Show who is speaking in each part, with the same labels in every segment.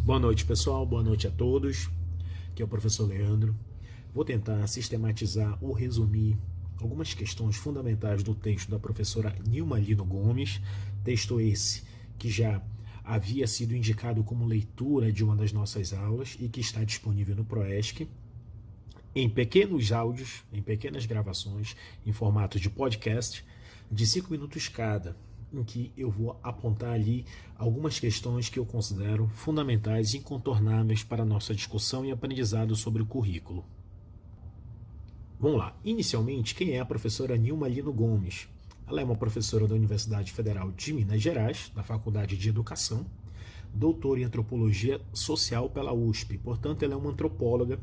Speaker 1: Boa noite, pessoal. Boa noite a todos. Aqui é o professor Leandro. Vou tentar sistematizar ou resumir algumas questões fundamentais do texto da professora Nilma Lino Gomes. Texto esse que já havia sido indicado como leitura de uma das nossas aulas e que está disponível no Proesc, em pequenos áudios, em pequenas gravações, em formato de podcast, de 5 minutos cada, em que eu vou apontar ali algumas questões que eu considero fundamentais e incontornáveis para a nossa discussão e aprendizado sobre o currículo. Vamos lá. Inicialmente, quem é a professora Nilma Lino Gomes? Ela é uma professora da Universidade Federal de Minas Gerais, da Faculdade de Educação, doutora em Antropologia Social pela USP. Portanto, ela é uma antropóloga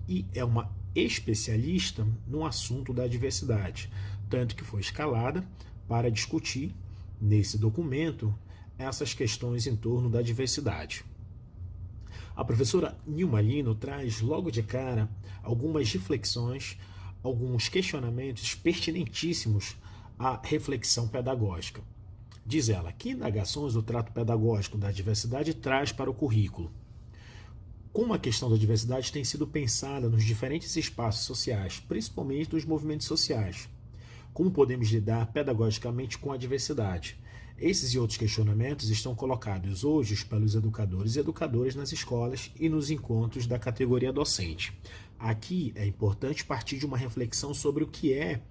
Speaker 1: e é uma especialista no assunto da diversidade, tanto que foi escalada para discutir nesse documento essas questões em torno da diversidade. A professora Nilma Lino traz logo de cara algumas reflexões, alguns questionamentos pertinentíssimos à reflexão pedagógica. Diz ela: que indagações do trato pedagógico da diversidade traz para o currículo? Como a questão da diversidade tem sido pensada nos diferentes espaços sociais, principalmente nos movimentos sociais? Como podemos lidar pedagogicamente com a diversidade? Esses e outros questionamentos estão colocados hoje pelos educadores e educadoras nas escolas e nos encontros da categoria docente. Aqui é importante partir de uma reflexão sobre o que é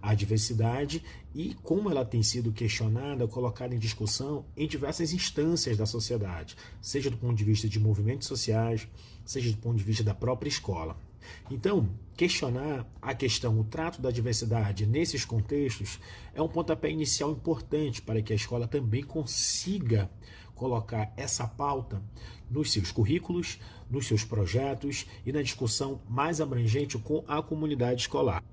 Speaker 1: a diversidade e como ela tem sido questionada, colocada em discussão em diversas instâncias da sociedade, seja do ponto de vista de movimentos sociais, seja do ponto de vista da própria escola. Então, questionar a questão, o trato da diversidade nesses contextos é um pontapé inicial importante para que a escola também consiga colocar essa pauta nos seus currículos, nos seus projetos e na discussão mais abrangente com a comunidade escolar.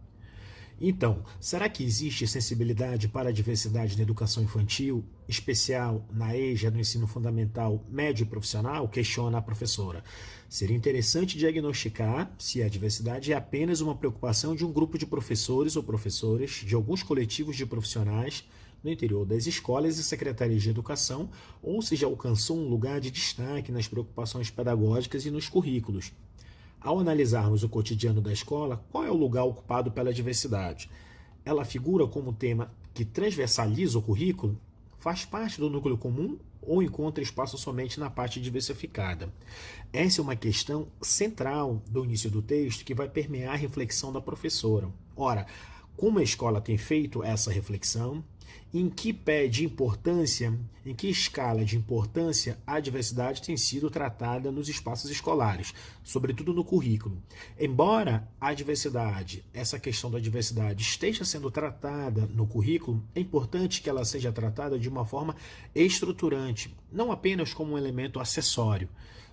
Speaker 1: Então, será que existe sensibilidade para a diversidade na educação infantil, especial na EJA, no ensino fundamental, médio e profissional? Questiona a professora. Seria interessante diagnosticar se a diversidade é apenas uma preocupação de um grupo de professores ou professoras, de alguns coletivos de profissionais no interior das escolas e secretarias de educação, ou se já alcançou um lugar de destaque nas preocupações pedagógicas e nos currículos. Ao analisarmos o cotidiano da escola, qual é o lugar ocupado pela diversidade? Ela figura como tema que transversaliza o currículo? Faz parte do núcleo comum ou encontra espaço somente na parte diversificada? Essa é uma questão central do início do texto que vai permear a reflexão da professora. Ora, como a escola tem feito essa reflexão? Em que pé de importância, em que escala de importância a diversidade tem sido tratada nos espaços escolares, sobretudo no currículo? Embora a diversidade, essa questão da diversidade esteja sendo tratada no currículo, é importante que ela seja tratada de uma forma estruturante, não apenas como um elemento acessório,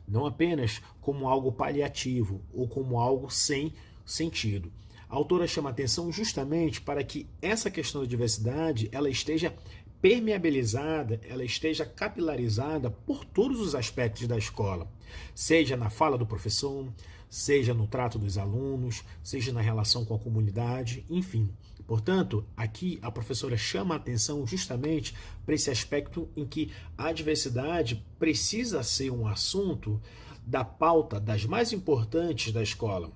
Speaker 1: não apenas como algo paliativo ou como algo sem sentido. A autora chama atenção justamente para que essa questão da diversidade ela esteja permeabilizada, ela esteja capilarizada por todos os aspectos da escola, seja na fala do professor, seja no trato dos alunos, seja na relação com a comunidade, enfim. Portanto, aqui a professora chama a atenção justamente para esse aspecto em que a diversidade precisa ser um assunto da pauta das mais importantes da escola.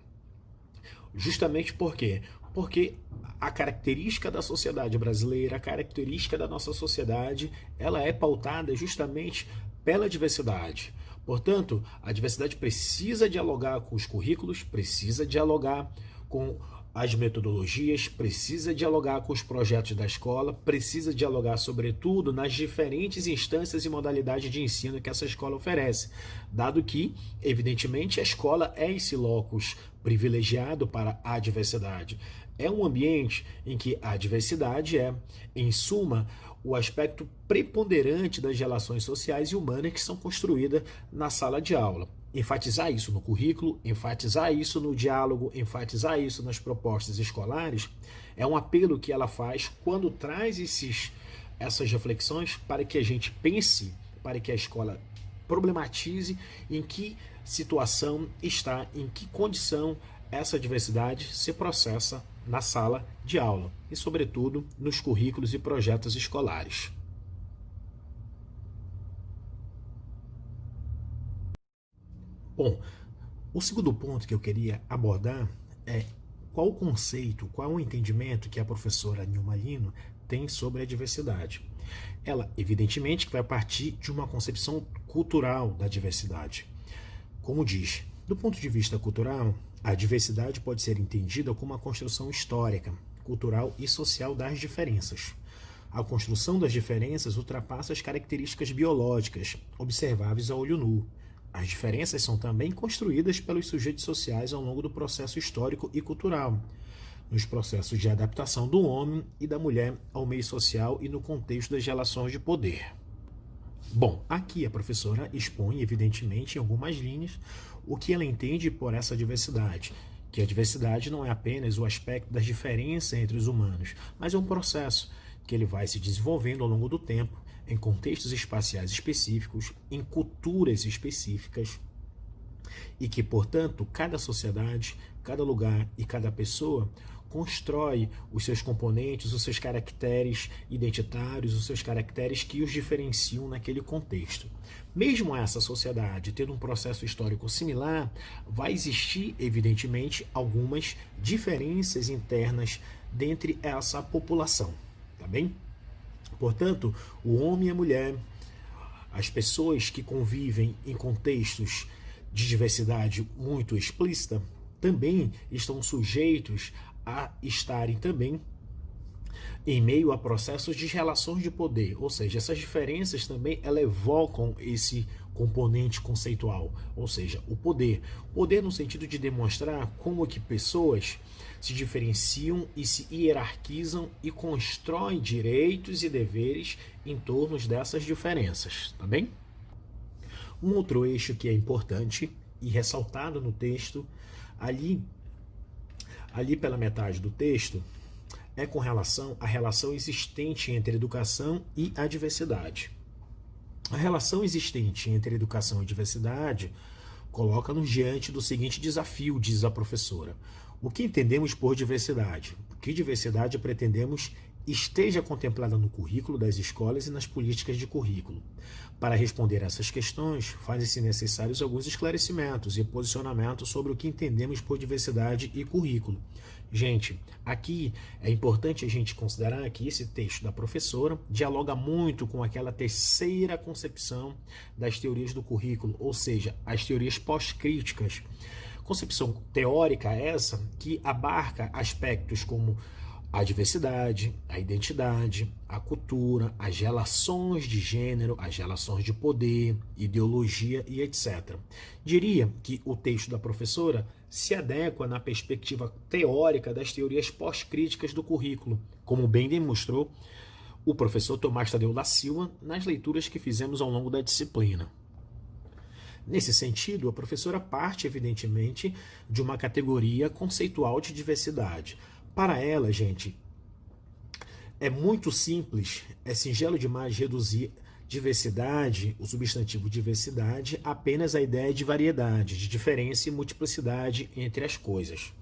Speaker 1: Justamente por quê? Porque a característica da sociedade brasileira, a característica da nossa sociedade, ela é pautada justamente pela diversidade. Portanto, a diversidade precisa dialogar com os currículos, precisa dialogar com as metodologias, precisa dialogar com os projetos da escola, precisa dialogar, sobretudo, nas diferentes instâncias e modalidades de ensino que essa escola oferece, dado que, evidentemente, a escola é esse locus privilegiado para a diversidade. É um ambiente em que a diversidade é, em suma, o aspecto preponderante das relações sociais e humanas que são construídas na sala de aula. Enfatizar isso no currículo, enfatizar isso no diálogo, enfatizar isso nas propostas escolares, é um apelo que ela faz quando traz essas reflexões para que a gente pense, para que a escola problematize em que situação está, em que condição essa diversidade se processa na sala de aula e, sobretudo, nos currículos e projetos escolares. Bom, o segundo ponto que eu queria abordar é qual o conceito, qual o entendimento que a professora Nilma Lino tem sobre a diversidade. Ela, evidentemente, que vai partir de uma concepção cultural da diversidade. Como diz, do ponto de vista cultural, a diversidade pode ser entendida como uma construção histórica, cultural e social das diferenças. A construção das diferenças ultrapassa as características biológicas, observáveis a olho nu. As diferenças são também construídas pelos sujeitos sociais ao longo do processo histórico e cultural, nos processos de adaptação do homem e da mulher ao meio social e no contexto das relações de poder. Bom, aqui a professora expõe, evidentemente, em algumas linhas, o que ela entende por essa diversidade, que a diversidade não é apenas o aspecto das diferenças entre os humanos, mas é um processo que ele vai se desenvolvendo ao longo do tempo, em contextos espaciais específicos, em culturas específicas, e que, portanto, cada sociedade, cada lugar e cada pessoa constrói os seus componentes, os seus caracteres identitários, os seus caracteres que os diferenciam naquele contexto. Mesmo essa sociedade tendo um processo histórico similar, vai existir, evidentemente, algumas diferenças internas dentre essa população, tá bem? Portanto, o homem e a mulher, as pessoas que convivem em contextos de diversidade muito explícita, também estão sujeitos a estarem também em meio a processos de relações de poder, ou seja, essas diferenças também evocam esse componente conceitual, ou seja, o poder. Poder no sentido de demonstrar como que pessoas se diferenciam e se hierarquizam e constroem direitos e deveres em torno dessas diferenças, tá bem? Um outro eixo que é importante e ressaltado no texto, ali pela metade do texto, é com relação à relação existente entre educação e a diversidade. A relação existente entre educação e diversidade coloca-nos diante do seguinte desafio, diz a professora. O que entendemos por diversidade? Que diversidade pretendemos esteja contemplada no currículo das escolas e nas políticas de currículo? Para responder a essas questões, fazem-se necessários alguns esclarecimentos e posicionamentos sobre o que entendemos por diversidade e currículo. Gente, aqui é importante a gente considerar que esse texto da professora dialoga muito com aquela terceira concepção das teorias do currículo, ou seja, as teorias pós-críticas. Concepção teórica essa que abarca aspectos como a diversidade, a identidade, a cultura, as relações de gênero, as relações de poder, ideologia e etc. Diria que o texto da professora se adequa na perspectiva teórica das teorias pós-críticas do currículo, como bem demonstrou o professor Tomás Tadeu da Silva nas leituras que fizemos ao longo da disciplina. Nesse sentido, a professora parte, evidentemente, de uma categoria conceitual de diversidade. Para ela, gente, é muito simples, é singelo demais reduzir diversidade, o substantivo diversidade, apenas à ideia de variedade, de diferença e multiplicidade entre as coisas.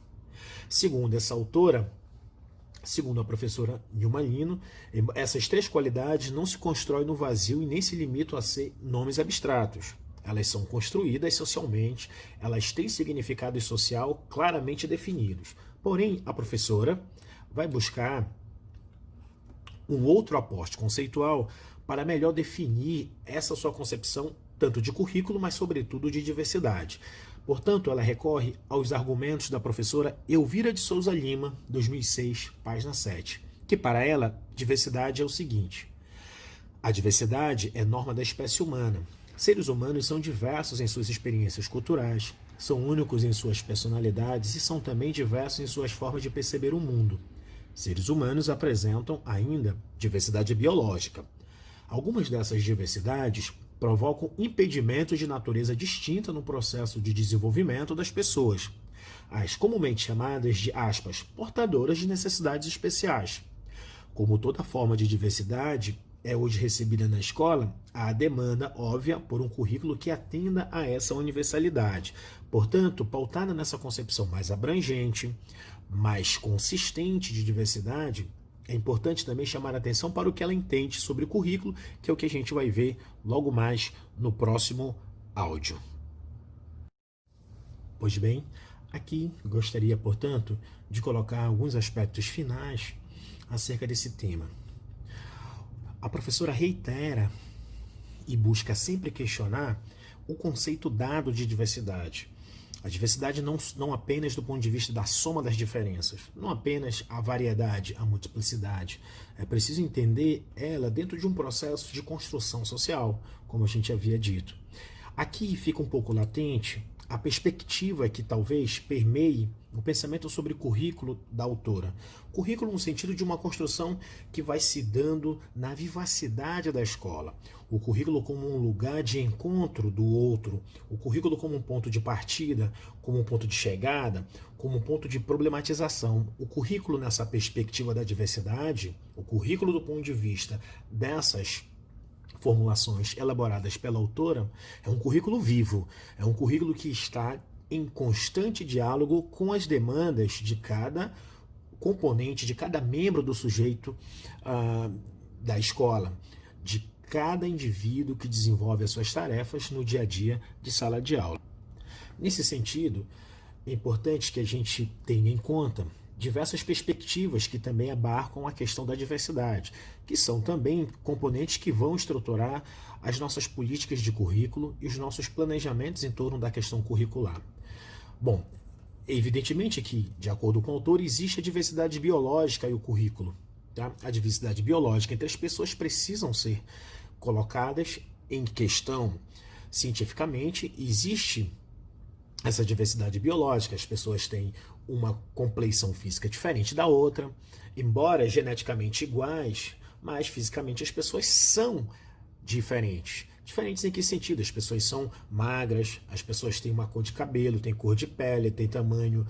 Speaker 1: Segundo essa autora, segundo a professora Nilma Lino, essas três qualidades não se constroem no vazio e nem se limitam a ser nomes abstratos. Elas são construídas socialmente, elas têm significado social claramente definidos. Porém, a professora vai buscar um outro aporte conceitual para melhor definir essa sua concepção tanto de currículo, mas sobretudo de diversidade. Portanto, ela recorre aos argumentos da professora Elvira de Souza Lima, 2006, página 7, que para ela, diversidade é o seguinte: a diversidade é norma da espécie humana. Seres humanos são diversos em suas experiências culturais, são únicos em suas personalidades e são também diversos em suas formas de perceber o mundo. Seres humanos apresentam ainda diversidade biológica. Algumas dessas diversidades provocam impedimentos de natureza distinta no processo de desenvolvimento das pessoas, as comumente chamadas de, aspas, portadoras de necessidades especiais. Como toda forma de diversidade é hoje recebida na escola, há a demanda óbvia por um currículo que atenda a essa universalidade. Portanto, pautada nessa concepção mais abrangente, mais consistente de diversidade, é importante também chamar a atenção para o que ela entende sobre o currículo, que é o que a gente vai ver logo mais no próximo áudio. Pois bem, aqui gostaria, portanto, de colocar alguns aspectos finais acerca desse tema. A professora reitera e busca sempre questionar o conceito dado de diversidade. A diversidade não apenas do ponto de vista da soma das diferenças, não apenas a variedade, a multiplicidade. É preciso entender ela dentro de um processo de construção social, como a gente havia dito. Aqui fica um pouco latente a perspectiva que talvez permeie o pensamento sobre currículo da autora. Currículo no sentido de uma construção que vai se dando na vivacidade da escola. O currículo como um lugar de encontro do outro, o currículo como um ponto de partida, como um ponto de chegada, como um ponto de problematização. O currículo nessa perspectiva da diversidade, o currículo do ponto de vista dessas formulações elaboradas pela autora, é um currículo vivo, é um currículo que está em constante diálogo com as demandas de cada componente, de cada membro do sujeito da escola, de cada indivíduo que desenvolve as suas tarefas no dia a dia de sala de aula. Nesse sentido, é importante que a gente tenha em conta diversas perspectivas que também abarcam a questão da diversidade, que são também componentes que vão estruturar as nossas políticas de currículo e os nossos planejamentos em torno da questão curricular. Bom, evidentemente que, de acordo com o autor, existe a diversidade biológica e o currículo. Tá? A diversidade biológica entre as pessoas precisam ser colocadas em questão cientificamente. Existe essa diversidade biológica, as pessoas têm uma compleição física diferente da outra, embora geneticamente iguais, mas fisicamente as pessoas são diferentes. Diferentes em que sentido? As pessoas são magras, as pessoas têm uma cor de cabelo, têm cor de pele, têm tamanho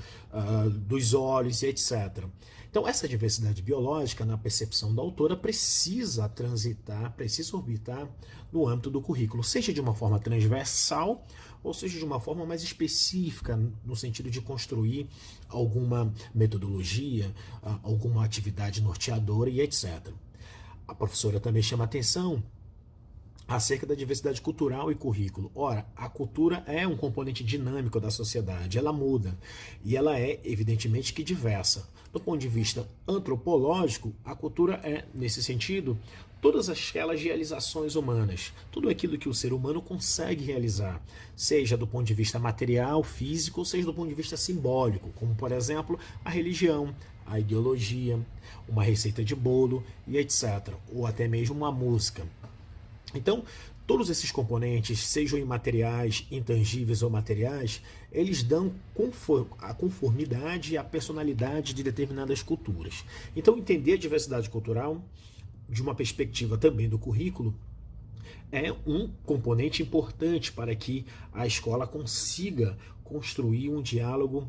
Speaker 1: dos olhos, etc. Então, essa diversidade biológica, na percepção da autora, precisa transitar, precisa orbitar no âmbito do currículo, seja de uma forma transversal, ou seja de uma forma mais específica, no sentido de construir alguma metodologia, alguma atividade norteadora e etc. A professora também chama atenção acerca da diversidade cultural e currículo. Ora, a cultura é um componente dinâmico da sociedade, ela muda, e ela é, evidentemente, que diversa. Do ponto de vista antropológico, a cultura é, nesse sentido, todas aquelas realizações humanas, tudo aquilo que o ser humano consegue realizar, seja do ponto de vista material, físico, ou seja do ponto de vista simbólico, como, por exemplo, a religião, a ideologia, uma receita de bolo e etc., ou até mesmo uma música. Então, todos esses componentes, sejam imateriais, intangíveis ou materiais, eles dão a conformidade e a personalidade de determinadas culturas. Então, entender a diversidade cultural, de uma perspectiva também do currículo, é um componente importante para que a escola consiga construir um diálogo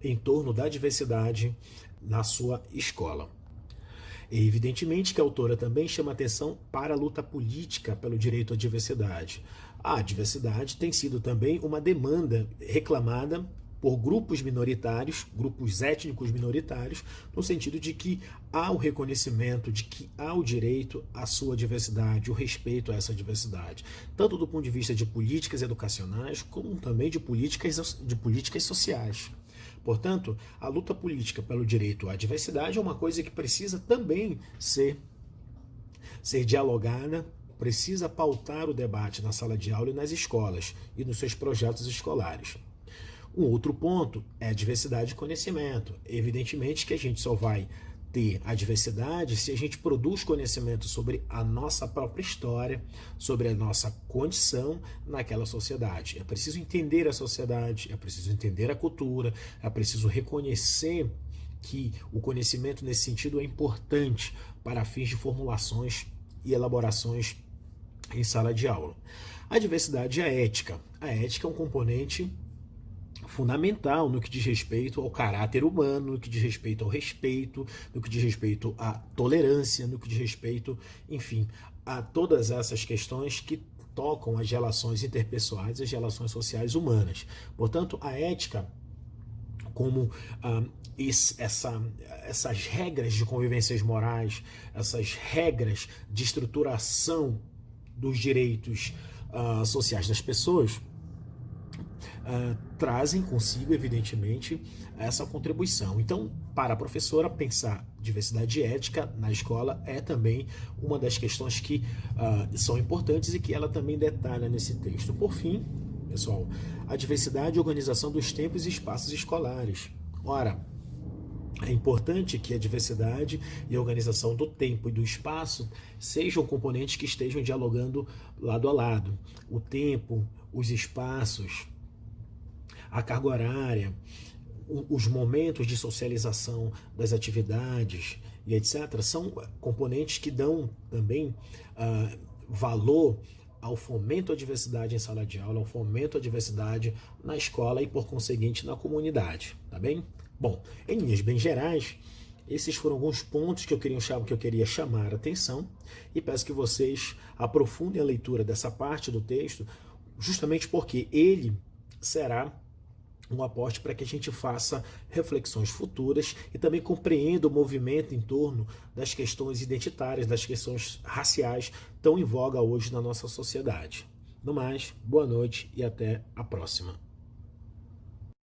Speaker 1: em torno da diversidade na sua escola. E evidentemente que a autora também chama atenção para a luta política pelo direito à diversidade. A diversidade tem sido também uma demanda reclamada por grupos minoritários, grupos étnicos minoritários, no sentido de que há o reconhecimento, de que há o direito à sua diversidade, o respeito a essa diversidade, tanto do ponto de vista de políticas educacionais, como também de políticas sociais. Portanto, a luta política pelo direito à diversidade é uma coisa que precisa também ser dialogada, precisa pautar o debate na sala de aula e nas escolas e nos seus projetos escolares. Um outro ponto é a diversidade de conhecimento. Evidentemente que a gente só vai ter a diversidade se a gente produz conhecimento sobre a nossa própria história, sobre a nossa condição naquela sociedade. É preciso entender a sociedade, é preciso entender a cultura, é preciso reconhecer que o conhecimento nesse sentido é importante para fins de formulações e elaborações em sala de aula. A diversidade e a ética. A ética é um componente fundamental no que diz respeito ao caráter humano, no que diz respeito ao respeito, no que diz respeito à tolerância, no que diz respeito, enfim, a todas essas questões que tocam as relações interpessoais, as relações sociais humanas. Portanto, a ética, como essas regras de convivências morais, essas regras de estruturação dos direitos sociais das pessoas, trazem consigo, evidentemente, essa contribuição. Então, para a professora, pensar diversidade ética na escola é também uma das questões que são importantes e que ela também detalha nesse texto. Por fim, pessoal, a diversidade e organização dos tempos e espaços escolares. Ora, é importante que a diversidade e a organização do tempo e do espaço sejam componentes que estejam dialogando lado a lado. O tempo, os espaços, a carga horária, os momentos de socialização das atividades e etc. são componentes que dão também valor ao fomento à diversidade em sala de aula, ao fomento à diversidade na escola e, por conseguinte, na comunidade, tá bem? Bom, em linhas bem gerais, esses foram alguns pontos que eu queria chamar a atenção e peço que vocês aprofundem a leitura dessa parte do texto, justamente porque ele será um aporte para que a gente faça reflexões futuras e também compreenda o movimento em torno das questões identitárias, das questões raciais tão em voga hoje na nossa sociedade. No mais, boa noite e até a próxima.